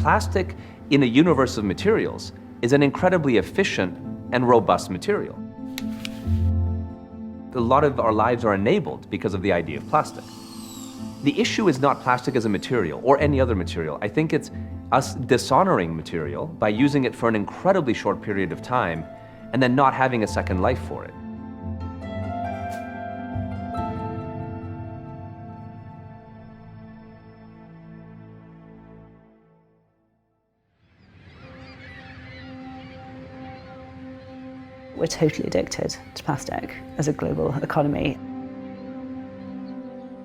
Plastic, in a universe of materials, is an incredibly efficient and robust material. A lot of our lives are enabled because of the idea of plastic. The issue is not plastic as a material or any other material. I think it's us dishonoring material by using it for an incredibly short period of time and then not having a second life for it. We're totally addicted to plastic as a global economy.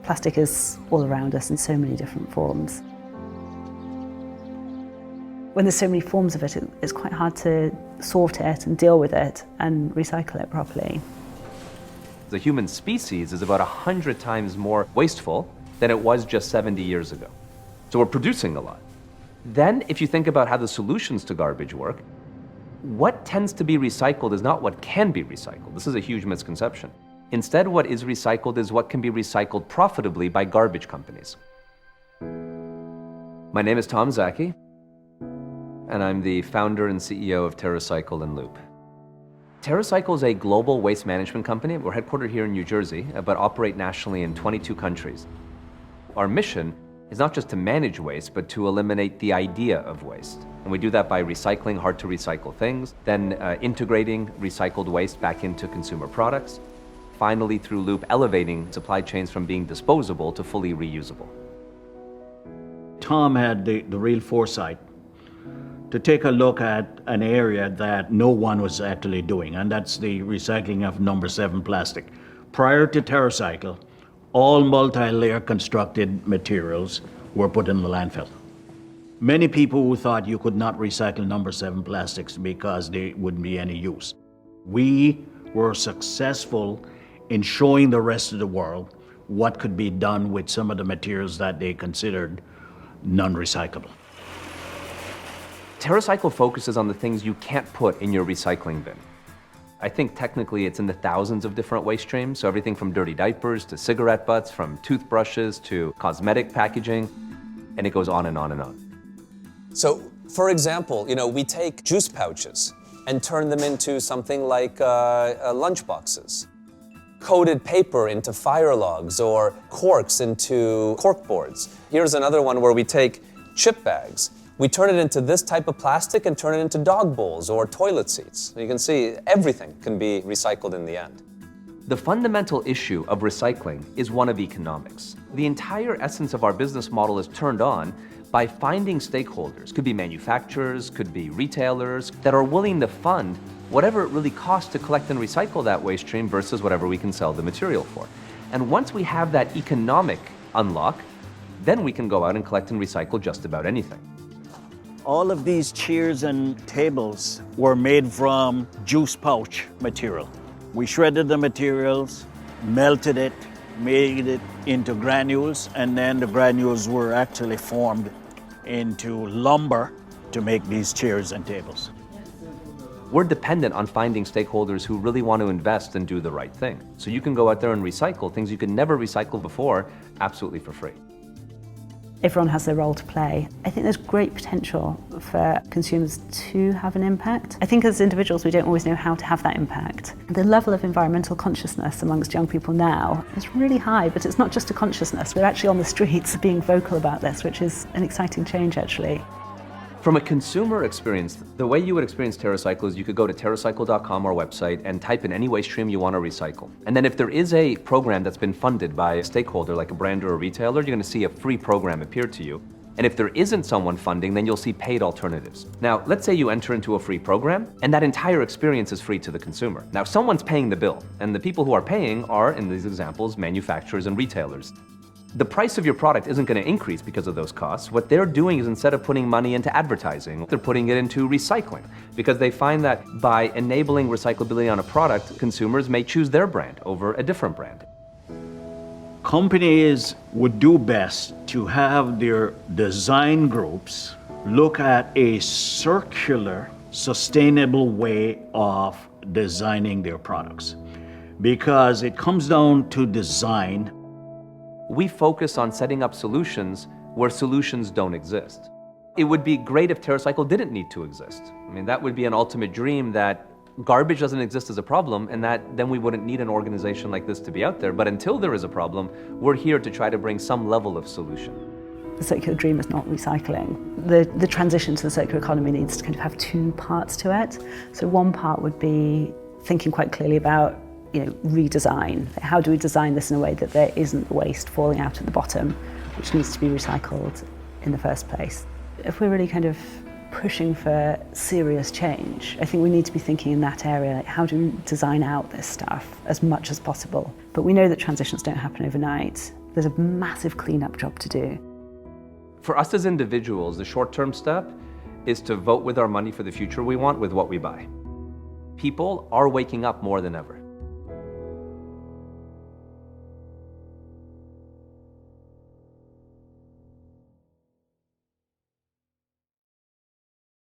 Plastic is all around us in so many different forms. When there's so many forms of it, it's quite hard to sort it and deal with it and recycle it properly. The human species is about 100 times more wasteful than it was just 70 years ago. So we're producing a lot. Then, if you think about how the solutions to garbage work, what tends to be recycled is not what can be recycled. This is a huge misconception. Instead, what is recycled is what can be recycled profitably by garbage companies. My name is Tom Szaky, and I'm the founder and CEO of TerraCycle and Loop. TerraCycle is a global waste management company. We're headquartered here in New Jersey, but operate nationally in 22 countries. Our mission is not just to manage waste, but to eliminate the idea of waste. And we do that by recycling hard-to-recycle things, then integrating recycled waste back into consumer products. Finally, through Loop, elevating supply chains from being disposable to fully reusable. Tom had the real foresight to take a look at an area that no one was actually doing, and that's the recycling of number 7 plastic. Prior to TerraCycle, all multi-layer constructed materials were put in the landfill. Many people who thought you could not recycle number 7 plastics because they wouldn't be any use. We were successful in showing the rest of the world what could be done with some of the materials that they considered non-recyclable. TerraCycle focuses on the things you can't put in your recycling bin. I think technically it's in the thousands of different waste streams, so everything from dirty diapers to cigarette butts, from toothbrushes to cosmetic packaging, and it goes on and on and on. So, for example, we take juice pouches and turn them into something like lunch boxes. Coated paper into fire logs, or corks into cork boards. Here's another one where we take chip bags. We turn it into this type of plastic and turn it into dog bowls or toilet seats. You can see everything can be recycled in the end. The fundamental issue of recycling is one of economics. The entire essence of our business model is turned on by finding stakeholders, could be manufacturers, could be retailers, that are willing to fund whatever it really costs to collect and recycle that waste stream versus whatever we can sell the material for. And once we have that economic unlock, then we can go out and collect and recycle just about anything. All of these chairs and tables were made from juice pouch material. We shredded the materials, melted it, made it into granules, and then the granules were actually formed into lumber to make these chairs and tables. We're dependent on finding stakeholders who really want to invest and do the right thing. So you can go out there and recycle things you could never recycle before, absolutely for free. Everyone has their role to play. I think there's great potential for consumers to have an impact. I think as individuals we don't always know how to have that impact. The level of environmental consciousness amongst young people now is really high, but it's not just a consciousness. We're actually on the streets being vocal about this, which is an exciting change actually. From a consumer experience, the way you would experience TerraCycle is you could go to TerraCycle.com, our website, and type in any waste stream you want to recycle. And then if there is a program that's been funded by a stakeholder, like a brand or a retailer, you're going to see a free program appear to you. And if there isn't someone funding, then you'll see paid alternatives. Now, let's say you enter into a free program, and that entire experience is free to the consumer. Now, someone's paying the bill, and the people who are paying are, in these examples, manufacturers and retailers. The price of your product isn't going to increase because of those costs. What they're doing is instead of putting money into advertising, they're putting it into recycling because they find that by enabling recyclability on a product, consumers may choose their brand over a different brand. Companies would do best to have their design groups look at a circular, sustainable way of designing their products because it comes down to design. We focus on setting up solutions where solutions don't exist. It would be great if TerraCycle didn't need to exist. I mean, that would be an ultimate dream, that garbage doesn't exist as a problem, and that then we wouldn't need an organization like this to be out there. But until there is a problem, we're here to try to bring some level of solution. The circular dream is not recycling. The transition to the circular economy needs to kind of have two parts to it. So one part would be thinking quite clearly about, redesign. How do we design this in a way that there isn't waste falling out at the bottom, which needs to be recycled in the first place? If we're really kind of pushing for serious change, I think we need to be thinking in that area, like how do we design out this stuff as much as possible? But we know that transitions don't happen overnight. There's a massive cleanup job to do. For us as individuals, the short-term step is to vote with our money for the future we want with what we buy. People are waking up more than ever.